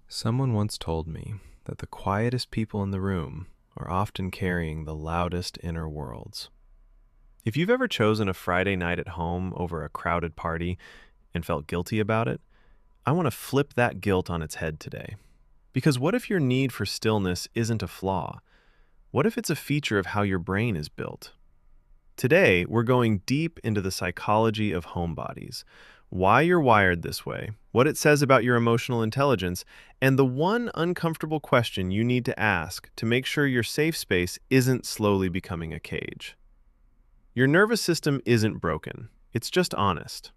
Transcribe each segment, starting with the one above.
Someone once told me that the quietest people in the room are often carrying the loudest inner worlds. If you've ever chosen a Friday night at home over a crowded party and felt guilty about it, I want to flip that guilt on its head today. Because what if your need for stillness isn't a flaw? What if it's a feature of how your brain is built? Today, we're going deep into the psychology of homebodies, why you're wired this way, what it says about your emotional intelligence, and the one uncomfortable question you need to ask to make sure your safe space isn't slowly becoming a cage. Your nervous system isn't broken, it's just honest.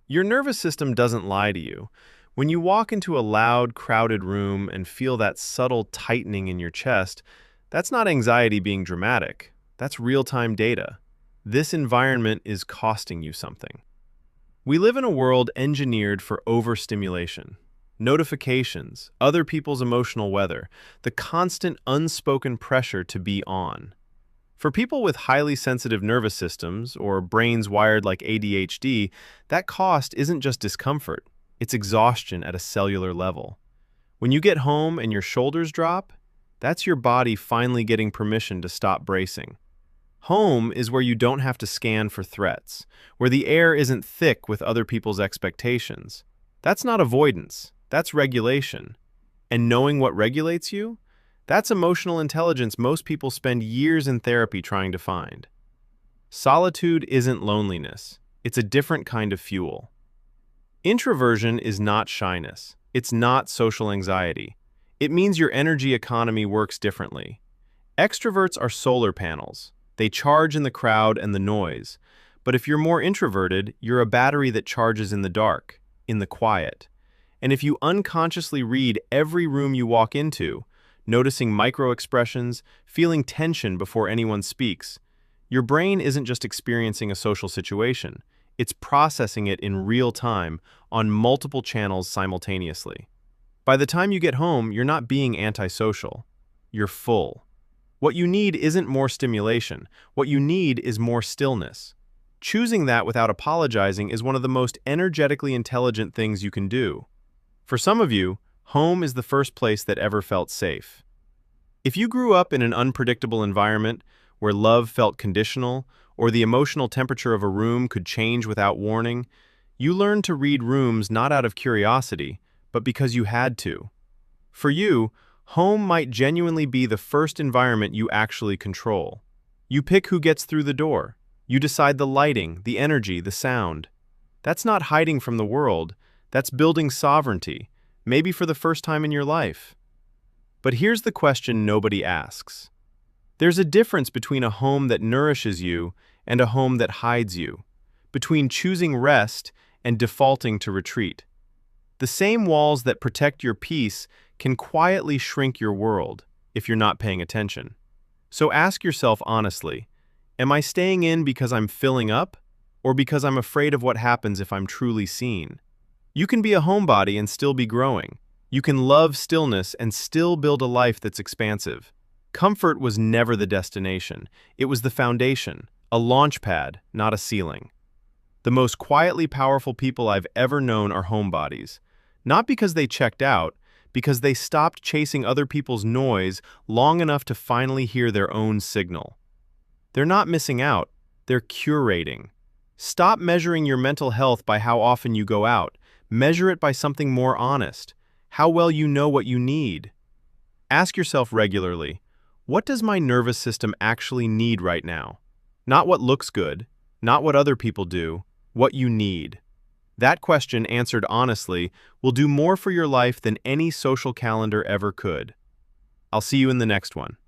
Your nervous system doesn't lie to you. When you walk into a loud, crowded room and feel that subtle tightening in your chest, that's not anxiety being dramatic. That's real-time data. This environment is costing you something. We live in a world engineered for overstimulation. Notifications, other people's emotional weather, the constant unspoken pressure to be on. For people with highly sensitive nervous systems or brains wired like ADHD, that cost isn't just discomfort, it's exhaustion at a cellular level. When you get home and your shoulders drop, that's your body finally getting permission to stop bracing. Home is where you don't have to scan for threats, where the air isn't thick with other people's expectations. That's not avoidance, that's regulation. And knowing what regulates you? That's emotional intelligence most people spend years in therapy trying to find. Solitude isn't loneliness, it's a different kind of fuel. Introversion is not shyness, it's not social anxiety. It means your energy economy works differently. Extroverts are solar panels. They charge in the crowd and the noise. But if you're more introverted, you're a battery that charges in the dark, in the quiet. And if you unconsciously read every room you walk into, noticing micro-expressions, feeling tension before anyone speaks, your brain isn't just experiencing a social situation, it's processing it in real time on multiple channels simultaneously. By the time you get home, you're not being antisocial. You're full. What you need isn't more stimulation. What you need is more stillness. Choosing that without apologizing is one of the most energetically intelligent things you can do. For some of you, home is the first place that ever felt safe. If you grew up in an unpredictable environment where love felt conditional or the emotional temperature of a room could change without warning, you learned to read rooms not out of curiosity, but because you had to. For you, home might genuinely be the first environment you actually control. You pick who gets through the door. You decide the lighting, the energy, the sound. That's not hiding from the world. That's building sovereignty, maybe for the first time in your life. But here's the question nobody asks. There's a difference between a home that nourishes you and a home that hides you, between choosing rest and defaulting to retreat. The same walls that protect your peace can quietly shrink your world if you're not paying attention. So ask yourself honestly, am I staying in because I'm filling up or because I'm afraid of what happens if I'm truly seen? You can be a homebody and still be growing. You can love stillness and still build a life that's expansive. Comfort was never the destination. It was the foundation, a launch pad, not a ceiling. The most quietly powerful people I've ever known are homebodies. Not because they checked out, because they stopped chasing other people's noise long enough to finally hear their own signal. They're not missing out, they're curating. Stop measuring your mental health by how often you go out. Measure it by something more honest, how well you know what you need. Ask yourself regularly, what does my nervous system actually need right now? Not what looks good, not what other people do, what you need. That question, answered honestly, will do more for your life than any social calendar ever could. I'll see you in the next one.